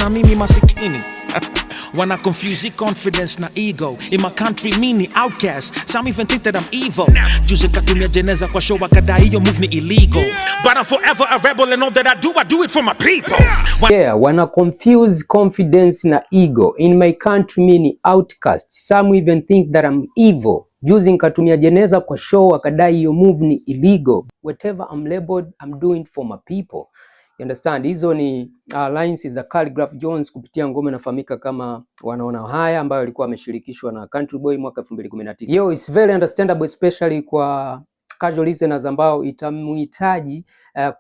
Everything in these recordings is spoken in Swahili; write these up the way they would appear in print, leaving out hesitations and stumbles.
na mimi masikini. Wanna confuse confidence na ego. In my country, mini outcast. Some even think that I'm evil. Juzi katumia jeneza kwa show wakadai hiyo move ni illegal. But I'm forever a rebel and all that I do it for my people. Yeah, wanna confuse confidence na ego. In my country, mini outcast. Some even think that I'm evil. Juzi nikatumia jeneza kwa show wakadai hiyo move ni illegal. Whatever I'm labeled, I'm doing for my people. You understand? Hizo ni lines za Khaligraph Jones kupitia ngoma inafahamika kama Wanaona Haya, ambayo alikuwa ameshirikishwa na Country Boy mwaka 2019. Yo, it's very understandable especially kwa casual listeners ambao itamhitaji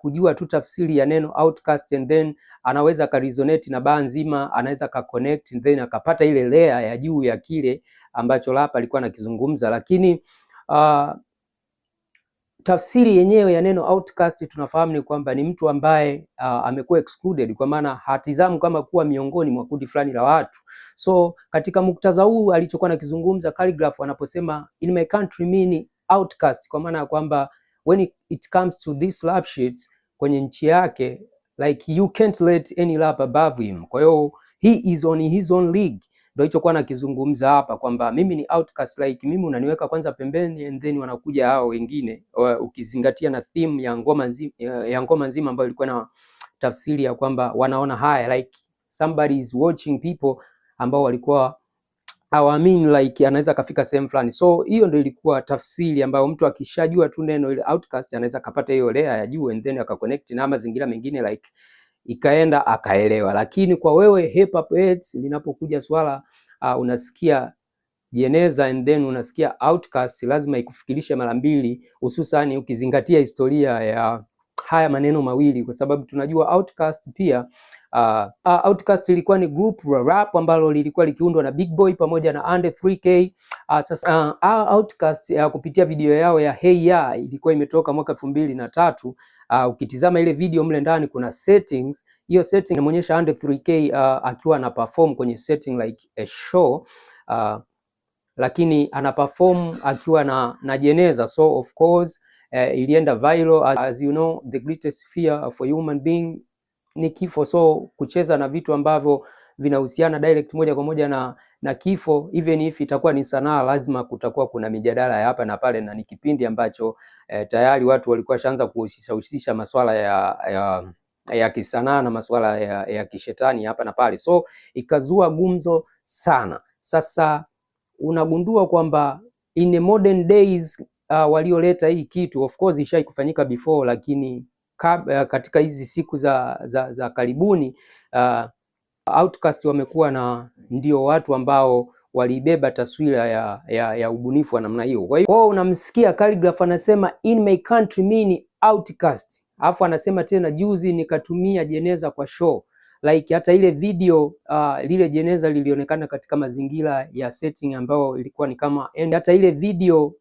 kujua tu tafsiri ya neno outcast, and then anaweza ka resonate na baa nzima, anaweza ka connect and then akapata ile layer ya juu ya kile ambacho hapa alikuwa anakizungumza. Lakini tafsiri yenyewe ya neno outcast tunafahamu ni kwamba ni mtu ambaye amekuwa excluded, kwa maana hatizamu kama kuwa miongoni mwa kundi fulani la watu. So katika muktadha huu alichokuwa nakizungumza Khaligraph anaposema in my country mean outcast, kwa maana ya kwamba when it comes to these rap sheets kwenye nchi yake, like you can't let any rap above him. Kwa hiyo he is on his own league. Ndio hicho kwa nakizungumza hapa kwamba mimi ni outcast, like mimi unaniweka kwanza pembeni and then wanakuja hao wengine, ukizingatia na theme ya ngoma nzima ambayo ilikuwa na tafsiri ya kwamba wanaona haya, like somebody is watching people ambao walikuwa hawaamini like anaweza kafika sehemu fulani. So hiyo ndio ilikuwa tafsiri ambayo mtu akishajua tu neno ile outcast anaweza kapata hiyo layer ya juu and then akaconnect na mazingira mengine like ikaenda akaelewa. Lakini kwa wewe hip hop heads, linapokuja swala unasikia jeneza and then unasikia outcast, lazima ikufikirishe mara mbili, hususan ukizingatia historia ya haya maneno mawili, kwa sababu tunajua outcast pia outcast ilikuwa ni group la rap ambalo lilikuwa likiundwa na Big Boy pamoja na Under 3K. Sasa outcast kupitia video yao ya Hey Ya ilikuwa imetoka mwaka 2003. Ukitizama ile video mle ndani kuna settings, hiyo setting inaonyesha Under 3K akiwa ana perform kwenye setting like a show, lakini ana perform akiwa na jeneza. So of course ilienda viral. As you know, the greatest fear for human being ni kifo. So kucheza na vitu ambavyo vinahusiana direct moja kwa moja na kifo, even if itakuwa ni sanaa, lazima kutakuwa kuna mijadala ya hapa na pale, na ni kipindi ambacho tayari watu walikuwa shaanza kuhusisha masuala ya kisanaa na masuala ya kishetani hapa na pale, so ikazua gumzo sana. Sasa unagundua kwamba in the modern days walioleta hii kitu, of course ishai kufanyika before, lakini katika hizi siku za karibuni outcast wamekuwa na ndio watu ambao walibeba taswira ya ubunifu wa namna hiyo. Kwa hiyo unamsikia Khaligraph anasema in my country mean outcast, alafu anasema tena juzi nikatumia jeneza kwa show. Like hata ile video lile jeneza lilionekana katika mazingira ya setting ambayo ilikuwa ni kama hata ile video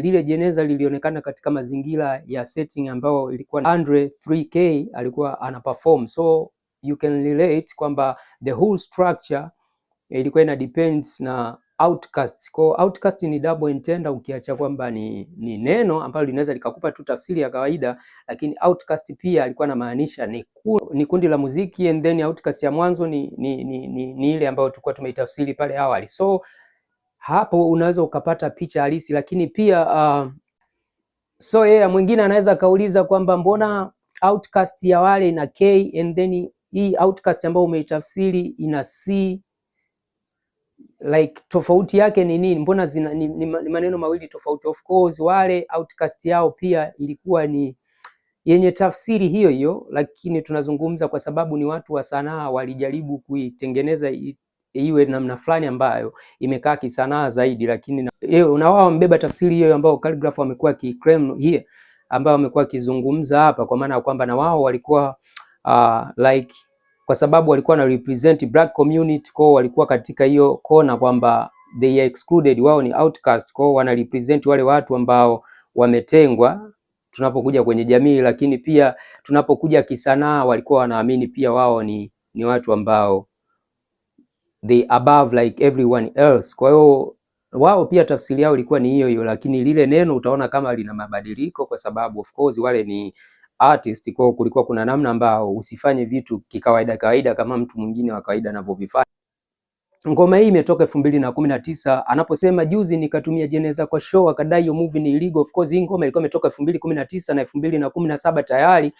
lile jeneza lilionekana katika mazingira ya setting ambayo ilikuwa Andre 3K alikuwa ana perform. So you can relate kwamba the whole structure ilikuwa ina depends na outcast. Kwa outcast ni double entender, ukiacha kwamba ni neno ambalo linaweza likakupa tu tafsiri ya kawaida, lakini outcast pia alikuwa anamaanisha ni kundi la muziki, and then outcast ya mwanzo ni ile ambayo tulikuwa tumeitafsiri pale awali. So hapo unaweza ukapata picha halisi, lakini pia so mwingine anaweza kauliza kwamba mbona outcast ya wale ina K and then hii outcast ambayo umeitafsiri ina C, like tofauti yake ni nini? Mbona ni maneno mawili tofauti? Of course wale outcast yao pia ilikuwa ni yenye tafsiri hiyo hiyo, lakini tunazungumza kwa sababu ni watu wa sanaa, walijaribu kuitengeneza iwe namna fulani ambayo imekaa kisanaa zaidi, lakini na wao wambeba tafsiri hiyo ambayo Khaligraph amekuwa ki-claim here, ambayo amekuwa kizungumza hapa, kwa maana ya kwamba na wao walikuwa like kwa sababu walikuwa na represent black community, kwa walikuwa katika hiyo kona kwamba they are excluded, wao ni outcast, kwa wana represent wale watu ambao wametengwa tunapokuja kwenye jamii. Lakini pia tunapokuja kisanaa walikuwa wanaamini pia wao ni watu ambao they above like everyone else. Kwa hiyo wao pia tafsiri yao ilikuwa ni hiyo hiyo, lakini lile neno utaona kama lina mabadiliko, kwa sababu of course wale ni artist, kwa kulikuwa kuna namna ambao usifanye vitu kikawaida kawaida kama mtu mwingine wa kawaida anavyovifanya. Ngoma hii imetoka 2019. Anaposema juzi nikatumia jeneza kwa show akadai hiyo movie ni illegal, of course hii ngoma ilikuwa imetoka 2019 na 2017 tayari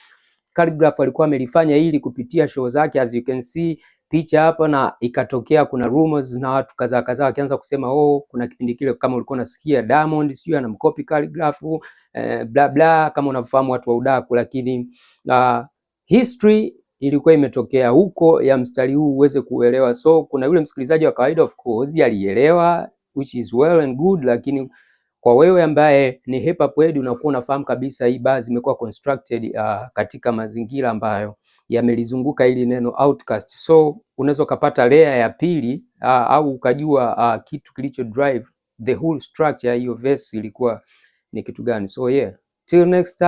Khaligraph alikuwa amelifanya hili kupitia show zake, as you can see picha hapa, na ikatokea kuna rumors na watu kadhaa wakianza kusema kuna kipindi kile kama ulikuwa unasikia Diamond sijui anamcopy Khaligraph bla bla, kama unafahamu watu wa udaku, lakini history ilikuwa imetokea huko ya mstari huu uweze kuelewa. So kuna yule msikilizaji wa kawaida of course alielewa, which is well and good, lakini kwa wewe ambaye ni hip hop head unakuwa unafahamu kabisa hii bars zimekuwa constructed katika mazingira ambayo yamelizunguka hili neno outcast. So unaweza kupata layer ya pili au ukajua kitu kilicho drive the whole structure hiyo verse ilikuwa ni kitu gani. So yeah, till next time.